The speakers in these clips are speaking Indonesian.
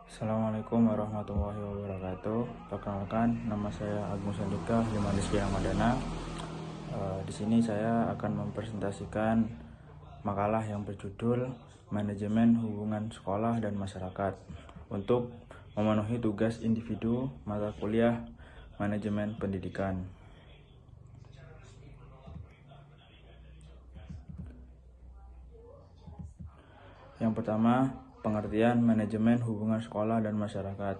Assalamualaikum warahmatullahi wabarakatuh. Perkenalkan, nama saya Agung Sandika Limanis Ramadana. Di sini saya akan mempresentasikan makalah yang berjudul Manajemen Hubungan Sekolah dan Masyarakat untuk memenuhi tugas individu mata kuliah Manajemen Pendidikan. Yang pertama, pengertian manajemen hubungan sekolah dan masyarakat.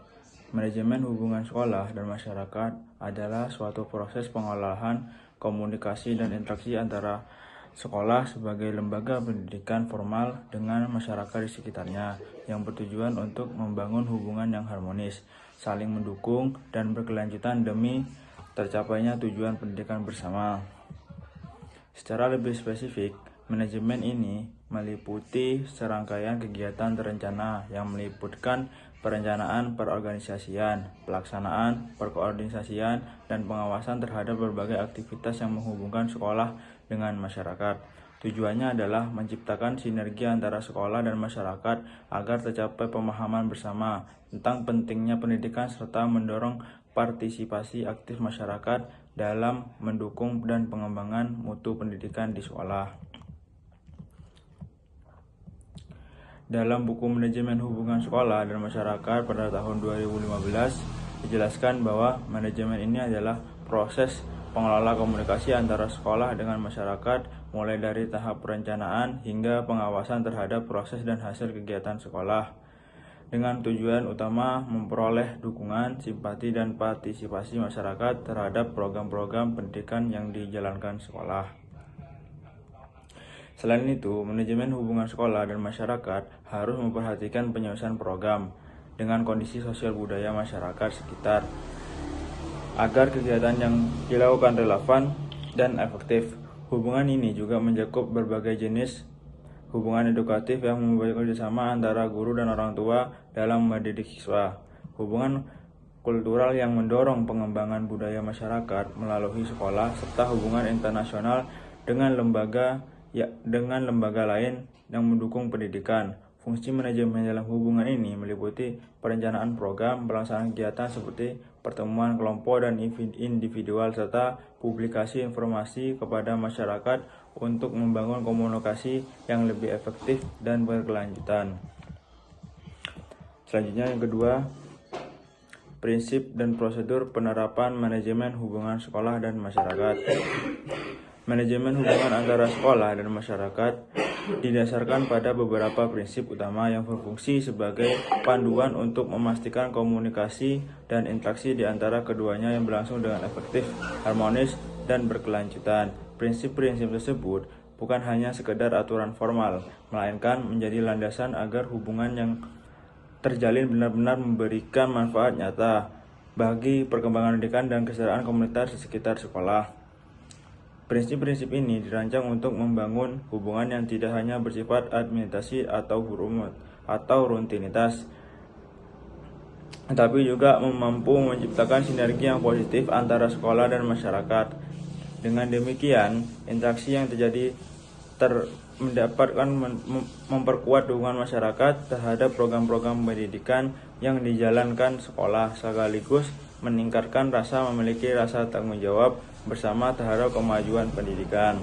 Manajemen hubungan sekolah dan masyarakat adalah suatu proses pengolahan, komunikasi, dan interaksi antara sekolah sebagai lembaga pendidikan formal dengan masyarakat di sekitarnya yang bertujuan untuk membangun hubungan yang harmonis, saling mendukung, dan berkelanjutan demi tercapainya tujuan pendidikan bersama. Secara lebih spesifik, manajemen ini meliputi serangkaian kegiatan terencana yang meliputkan perencanaan perorganisasian, pelaksanaan, perkoordinasian, dan pengawasan terhadap berbagai aktivitas yang menghubungkan sekolah dengan masyarakat. Tujuannya adalah menciptakan sinergi antara sekolah dan masyarakat agar tercapai pemahaman bersama tentang pentingnya pendidikan serta mendorong partisipasi aktif masyarakat dalam mendukung dan pengembangan mutu pendidikan di sekolah. Dalam buku Manajemen Hubungan Sekolah dan Masyarakat pada tahun 2015, dijelaskan bahwa manajemen ini adalah proses pengelola komunikasi antara sekolah dengan masyarakat mulai dari tahap perencanaan hingga pengawasan terhadap proses dan hasil kegiatan sekolah, dengan tujuan utama memperoleh dukungan, simpati, dan partisipasi masyarakat terhadap program-program pendidikan yang dijalankan sekolah. Selain itu, manajemen hubungan sekolah dan masyarakat harus memperhatikan penyelesaian program dengan kondisi sosial budaya masyarakat sekitar agar kegiatan yang dilakukan relevan dan efektif. Hubungan ini juga mencakup berbagai jenis hubungan edukatif yang membuat kerjasama antara guru dan orang tua dalam mendidik siswa, hubungan kultural yang mendorong pengembangan budaya masyarakat melalui sekolah, serta hubungan internasional dengan lembaga lain yang mendukung pendidikan. Fungsi manajemen dalam hubungan ini meliputi perencanaan program, pelaksanaan kegiatan seperti pertemuan kelompok dan individual, serta publikasi informasi kepada masyarakat untuk membangun komunikasi yang lebih efektif dan berkelanjutan. Selanjutnya yang kedua, prinsip dan prosedur penerapan manajemen hubungan sekolah dan masyarakat. Manajemen hubungan antara sekolah dan masyarakat didasarkan pada beberapa prinsip utama yang berfungsi sebagai panduan untuk memastikan komunikasi dan interaksi di antara keduanya yang berlangsung dengan efektif, harmonis, dan berkelanjutan. Prinsip-prinsip tersebut bukan hanya sekedar aturan formal, melainkan menjadi landasan agar hubungan yang terjalin benar-benar memberikan manfaat nyata bagi perkembangan pendidikan dan kesejahteraan komunitas di sekitar sekolah. Prinsip-prinsip ini dirancang untuk membangun hubungan yang tidak hanya bersifat administrasi atau rutinitas, tetapi juga mampu menciptakan sinergi yang positif antara sekolah dan masyarakat. Dengan demikian, interaksi yang terjadi memperkuat dukungan masyarakat terhadap program-program pendidikan yang dijalankan sekolah, sekaligus meningkatkan memiliki rasa tanggung jawab bersama terhadap kemajuan pendidikan.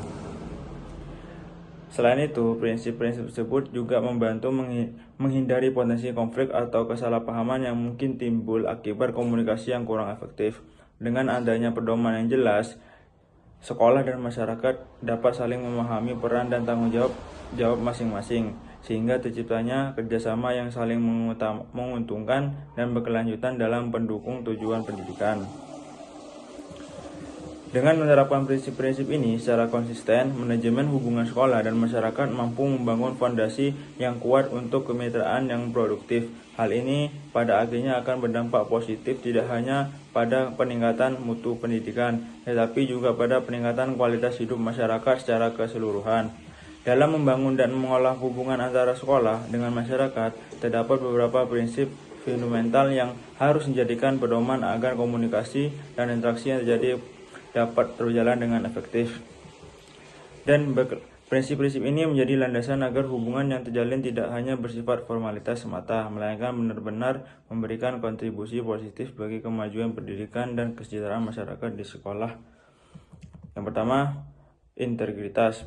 Selain itu, prinsip-prinsip tersebut juga membantu menghindari potensi konflik atau kesalahpahaman yang mungkin timbul akibat komunikasi yang kurang efektif. Dengan adanya pedoman yang jelas, sekolah dan masyarakat dapat saling memahami peran dan tanggung jawab masing-masing, sehingga terciptanya kerjasama yang saling menguntungkan dan berkelanjutan dalam pendukung tujuan pendidikan. Dengan menerapkan prinsip-prinsip ini secara konsisten, manajemen hubungan sekolah dan masyarakat mampu membangun fondasi yang kuat untuk kemitraan yang produktif. Hal ini pada akhirnya akan berdampak positif tidak hanya pada peningkatan mutu pendidikan, tetapi juga pada peningkatan kualitas hidup masyarakat secara keseluruhan. Dalam membangun dan mengolah hubungan antara sekolah dengan masyarakat, terdapat beberapa prinsip fundamental yang harus dijadikan pedoman agar komunikasi dan interaksi yang terjadi dapat berjalan dengan efektif Prinsip-prinsip ini menjadi landasan agar hubungan yang terjalin tidak hanya bersifat formalitas semata, melainkan benar-benar memberikan kontribusi positif bagi kemajuan pendidikan dan kesejahteraan masyarakat di sekolah. Yang pertama, integritas.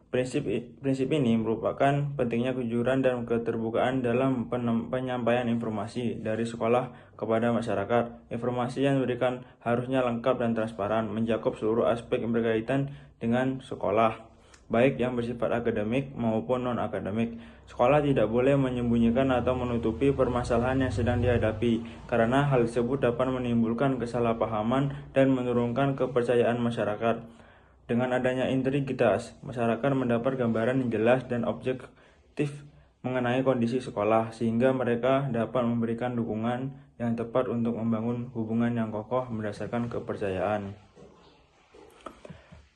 Prinsip ini merupakan pentingnya kejujuran dan keterbukaan dalam penyampaian informasi dari sekolah kepada masyarakat. Informasi yang diberikan harusnya lengkap dan transparan, mencakup seluruh aspek yang berkaitan dengan sekolah, baik yang bersifat akademik maupun non-akademik. Sekolah tidak boleh menyembunyikan atau menutupi permasalahan yang sedang dihadapi, karena hal tersebut dapat menimbulkan kesalahpahaman dan menurunkan kepercayaan masyarakat. Dengan adanya integritas, masyarakat mendapat gambaran yang jelas dan objektif mengenai kondisi sekolah, sehingga mereka dapat memberikan dukungan yang tepat untuk membangun hubungan yang kokoh berdasarkan kepercayaan.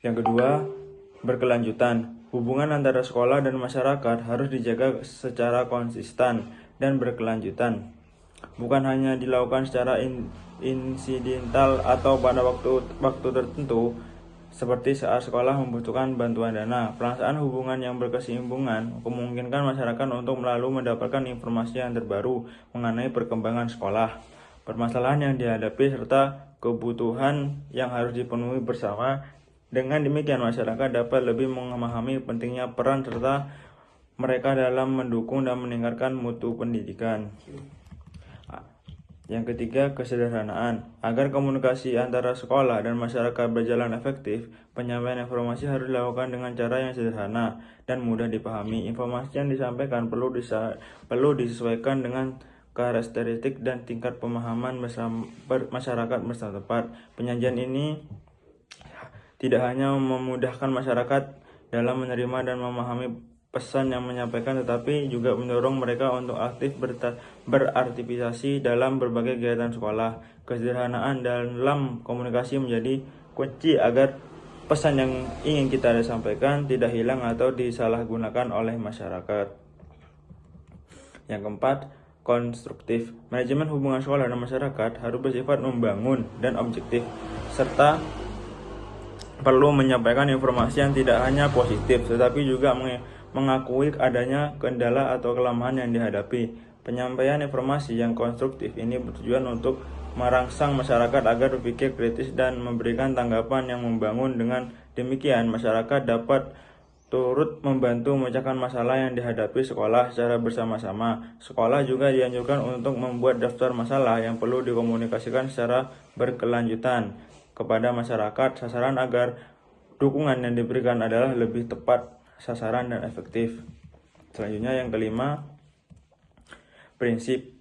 Yang kedua, berkelanjutan. Hubungan antara sekolah dan masyarakat harus dijaga secara konsisten dan berkelanjutan. Bukan hanya dilakukan secara insidental atau pada waktu tertentu, seperti saat sekolah membutuhkan bantuan dana. Pelaksanaan hubungan yang berkesinambungan memungkinkan masyarakat untuk mendapatkan informasi yang terbaru mengenai perkembangan sekolah, permasalahan yang dihadapi, serta kebutuhan yang harus dipenuhi bersama. Dengan demikian, masyarakat dapat lebih memahami pentingnya peran serta mereka dalam mendukung dan meningkatkan mutu pendidikan. Yang ketiga, kesederhanaan. Agar komunikasi antara sekolah dan masyarakat berjalan efektif, penyampaian informasi harus dilakukan dengan cara yang sederhana dan mudah dipahami. Informasi yang disampaikan perlu disesuaikan dengan karakteristik dan tingkat pemahaman masyarakat bersetempat. Penyajian ini tidak hanya memudahkan masyarakat dalam menerima dan memahami pesan yang menyampaikan, tetapi juga mendorong mereka untuk aktif beraktivitas dalam berbagai kegiatan sekolah. Kesederhanaan dalam komunikasi menjadi kunci agar pesan yang ingin kita sampaikan tidak hilang atau disalahgunakan oleh masyarakat. Yang keempat, konstruktif. Manajemen hubungan sekolah dan masyarakat harus bersifat membangun dan objektif, serta perlu menyampaikan informasi yang tidak hanya positif, tetapi juga mengakui adanya kendala atau kelemahan yang dihadapi. Penyampaian informasi yang konstruktif ini bertujuan untuk merangsang masyarakat agar berpikir kritis dan memberikan tanggapan yang membangun. Dengan demikian, masyarakat dapat turut membantu memecahkan masalah yang dihadapi sekolah secara bersama-sama. Sekolah juga dianjurkan untuk membuat daftar masalah yang perlu dikomunikasikan secara berkelanjutan kepada masyarakat, sasaran agar dukungan yang diberikan adalah lebih tepat sasaran dan efektif. Selanjutnya yang kelima, prinsip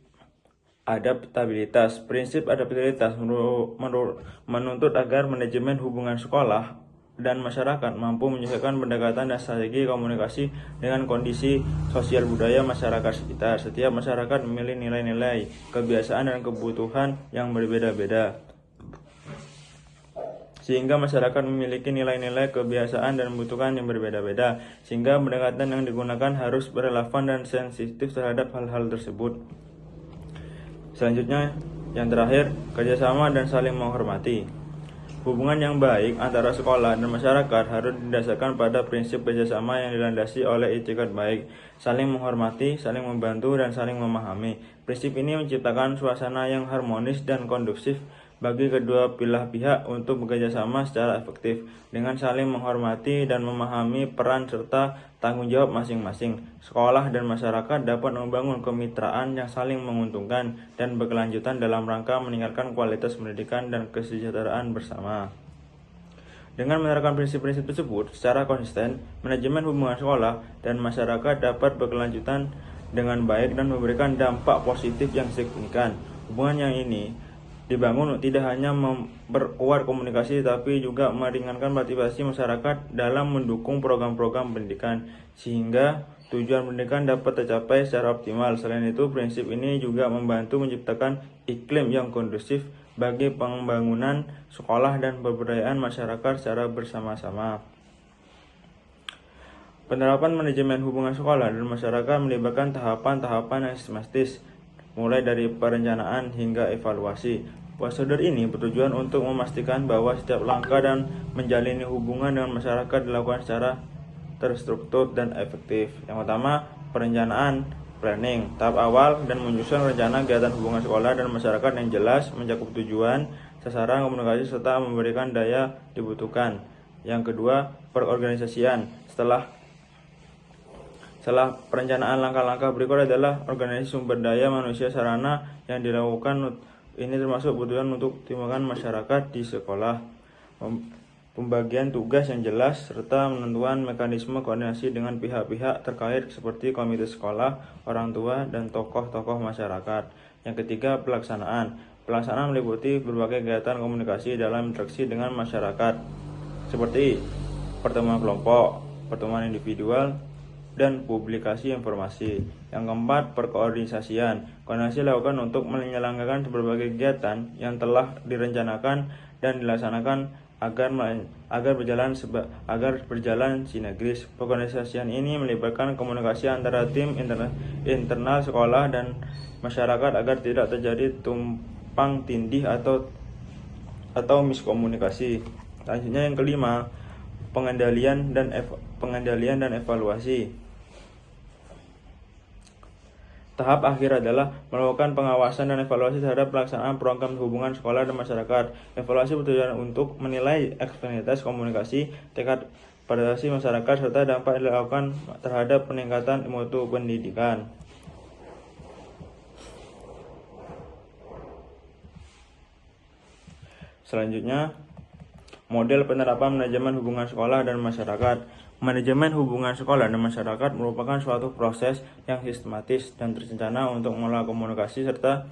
adaptabilitas. Prinsip adaptabilitas menuntut agar manajemen hubungan sekolah dan masyarakat mampu menyesuaikan pendekatan dan strategi komunikasi dengan kondisi sosial budaya masyarakat sekitar. Setiap masyarakat memiliki nilai-nilai, kebiasaan dan kebutuhan yang berbeda-beda, sehingga masyarakat memiliki nilai-nilai, kebiasaan, dan kebutuhan yang berbeda-beda, sehingga pendekatan yang digunakan harus relevan dan sensitif terhadap hal-hal tersebut. Selanjutnya, yang terakhir, kerjasama dan saling menghormati. Hubungan yang baik antara sekolah dan masyarakat harus didasarkan pada prinsip kerjasama yang dilandasi oleh etikat baik, saling menghormati, saling membantu, dan saling memahami. Prinsip ini menciptakan suasana yang harmonis dan kondusif bagi kedua belah pihak untuk bekerjasama secara efektif. Dengan saling menghormati dan memahami peran serta tanggung jawab masing-masing, sekolah dan masyarakat dapat membangun kemitraan yang saling menguntungkan dan berkelanjutan dalam rangka meningkatkan kualitas pendidikan dan kesejahteraan bersama. Dengan menerapkan prinsip-prinsip tersebut secara konsisten, manajemen hubungan sekolah dan masyarakat dapat berkelanjutan dengan baik dan memberikan dampak positif yang signifikan. Hubungan yang ini dibangun tidak hanya memperkuat komunikasi, tapi juga meringankan partisipasi masyarakat dalam mendukung program-program pendidikan, sehingga tujuan pendidikan dapat tercapai secara optimal. Selain itu, prinsip ini juga membantu menciptakan iklim yang kondusif bagi pembangunan sekolah dan pemberdayaan masyarakat secara bersama-sama. Penerapan manajemen hubungan sekolah dan masyarakat melibatkan tahapan-tahapan yang sistematis, mulai dari perencanaan hingga evaluasi. Prosedur ini bertujuan untuk memastikan bahwa setiap langkah dan menjalin hubungan dengan masyarakat dilakukan secara terstruktur, dan efektif. Yang pertama, perencanaan planning. Tahap awal dan menyusun rencana kegiatan hubungan sekolah dan masyarakat yang jelas, mencakup tujuan, sasaran, komunikasi, serta memberikan daya dibutuhkan. Yang kedua, perorganisasian. Setelah perencanaan, langkah-langkah berikut adalah organisasi sumber daya manusia sarana yang dilakukan. Ini termasuk kebutuhan untuk timbangan masyarakat di sekolah, pembagian tugas yang jelas, serta menentukan mekanisme koordinasi dengan pihak-pihak terkait seperti komite sekolah, orang tua, dan tokoh-tokoh masyarakat. Yang ketiga, pelaksanaan. Pelaksanaan meliputi berbagai kegiatan komunikasi dalam interaksi dengan masyarakat, seperti pertemuan kelompok, pertemuan individual, dan publikasi informasi. Yang keempat, perkoordinasian. Koordinasi dilakukan untuk menyelenggarakan berbagai kegiatan yang telah direncanakan dan dilaksanakan agar berjalan sinergis. Perkoordinasian ini melibatkan komunikasi antara tim internal sekolah dan masyarakat agar tidak terjadi tumpang tindih atau miskomunikasi. Selanjutnya yang kelima, pengendalian dan evaluasi. Tahap akhir adalah melakukan pengawasan dan evaluasi terhadap pelaksanaan program hubungan sekolah dan masyarakat. Evaluasi bertujuan untuk menilai efektivitas komunikasi, tingkat partisipasi masyarakat, serta dampak yang dilakukan terhadap peningkatan mutu pendidikan. Selanjutnya, model penerapan manajemen hubungan sekolah dan masyarakat. Manajemen hubungan sekolah dan masyarakat merupakan suatu proses yang sistematis dan terencana untuk mengelola komunikasi serta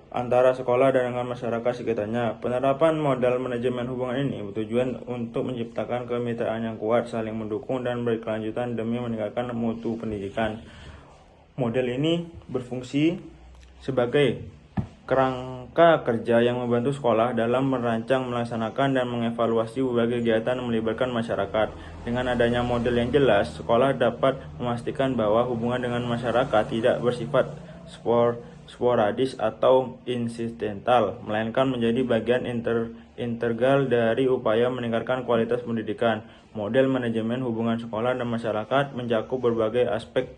antara sekolah dan dengan masyarakat sekitarnya. Penerapan model manajemen hubungan ini bertujuan untuk menciptakan kemitraan yang kuat, saling mendukung, dan berkelanjutan demi meningkatkan mutu pendidikan. Model ini berfungsi sebagai kerangka kerja yang membantu sekolah dalam merancang, melaksanakan, dan mengevaluasi berbagai kegiatan yang melibatkan masyarakat. Dengan adanya model yang jelas, sekolah dapat memastikan bahwa hubungan dengan masyarakat tidak bersifat sporadis atau insidental, melainkan menjadi bagian integral dari upaya meningkatkan kualitas pendidikan. Model manajemen hubungan sekolah dan masyarakat mencakup berbagai aspek,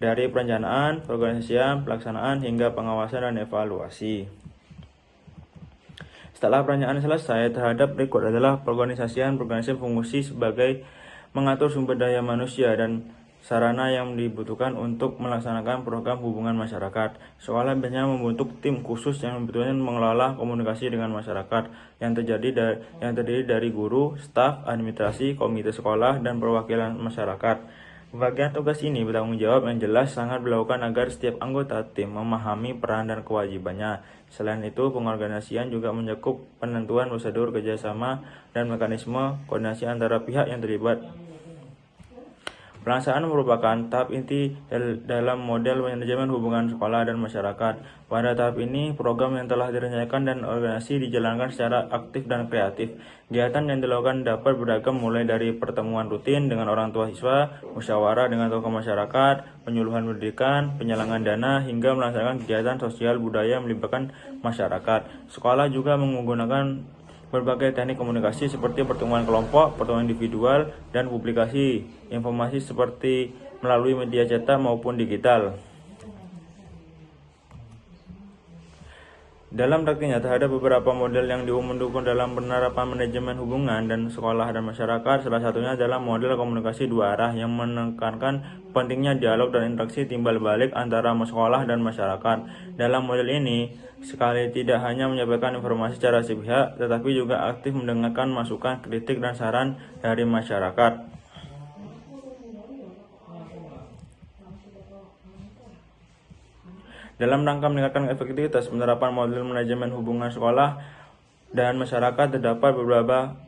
dari perencanaan, perorganisasian, pelaksanaan, hingga pengawasan dan evaluasi. Setelah perencanaan selesai, terhadap berikut adalah perorganisasian fungsi sebagai mengatur sumber daya manusia dan sarana yang dibutuhkan untuk melaksanakan program hubungan masyarakat. Sekolah biasanya membentuk tim khusus yang bertujuan mengelola komunikasi dengan masyarakat yang terdiri dari guru, staf, administrasi, komite sekolah, dan perwakilan masyarakat. Pembagian tugas ini bertanggung jawab yang jelas sangat dilakukan agar setiap anggota tim memahami peran dan kewajibannya. Selain itu, pengorganisasian juga mencakup penentuan prosedur kerjasama dan mekanisme koordinasi antara pihak yang terlibat. Pelaksanaan merupakan tahap inti dalam model manajemen hubungan sekolah dan masyarakat. Pada tahap ini, program yang telah direncanakan dan organisasi dijalankan secara aktif dan kreatif. Kegiatan yang dilakukan dapat beragam, mulai dari pertemuan rutin dengan orang tua siswa, musyawarah dengan tokoh masyarakat, penyuluhan pendidikan, penyelewengan dana, hingga melaksanakan kegiatan sosial budaya yang melibatkan masyarakat. Sekolah juga menggunakan berbagai teknik komunikasi seperti pertemuan kelompok, pertemuan individual, dan publikasi informasi seperti melalui media cetak maupun digital. Dalam praktiknya, terhadap beberapa model yang mendukung dalam penerapan manajemen hubungan dan sekolah dan masyarakat, salah satunya adalah model komunikasi dua arah yang menekankan pentingnya dialog dan interaksi timbal balik antara sekolah dan masyarakat. Dalam model ini, sekali tidak hanya menyampaikan informasi secara sepihak, tetapi juga aktif mendengarkan masukan, kritik, dan saran dari masyarakat. Dalam rangka meningkatkan efektivitas penerapan model manajemen hubungan sekolah dan masyarakat, terdapat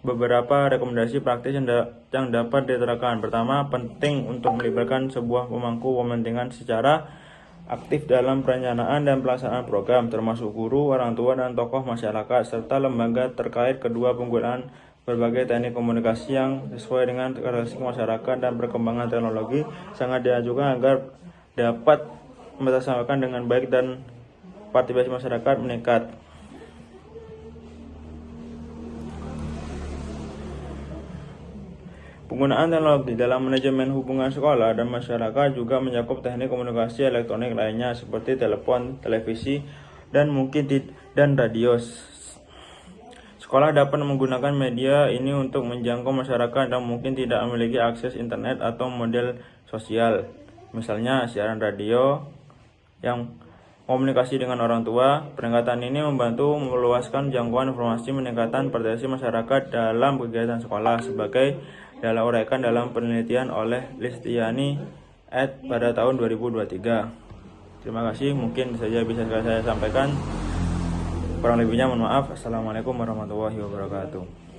beberapa rekomendasi praktis yang dapat diterapkan. Pertama, penting untuk melibatkan sebuah pemangku kepentingan secara aktif dalam perencanaan dan pelaksanaan program, termasuk guru, orang tua, dan tokoh masyarakat, serta lembaga terkait. Kedua, penggunaan berbagai teknik komunikasi yang sesuai dengan karakteristik masyarakat dan perkembangan teknologi sangat dianjurkan agar dapat mempertahankan dengan baik dan partisipasi masyarakat meningkat. Penggunaan teknologi dalam manajemen hubungan sekolah dan masyarakat juga mencakup teknik komunikasi elektronik lainnya seperti telepon, televisi, dan radio. Sekolah dapat menggunakan media ini untuk menjangkau masyarakat yang mungkin tidak memiliki akses internet atau model sosial. Misalnya siaran radio yang komunikasi dengan orang tua. Peningkatan ini membantu meluaskan jangkauan informasi, meningkatkan partisipasi masyarakat dalam kegiatan sekolah sebagai adalah uraikan dalam penelitian oleh Listiani et pada tahun 2023. Terima kasih, mungkin saja bisa saya sampaikan. Kurang lebihnya mohon maaf. Assalamualaikum warahmatullahi wabarakatuh.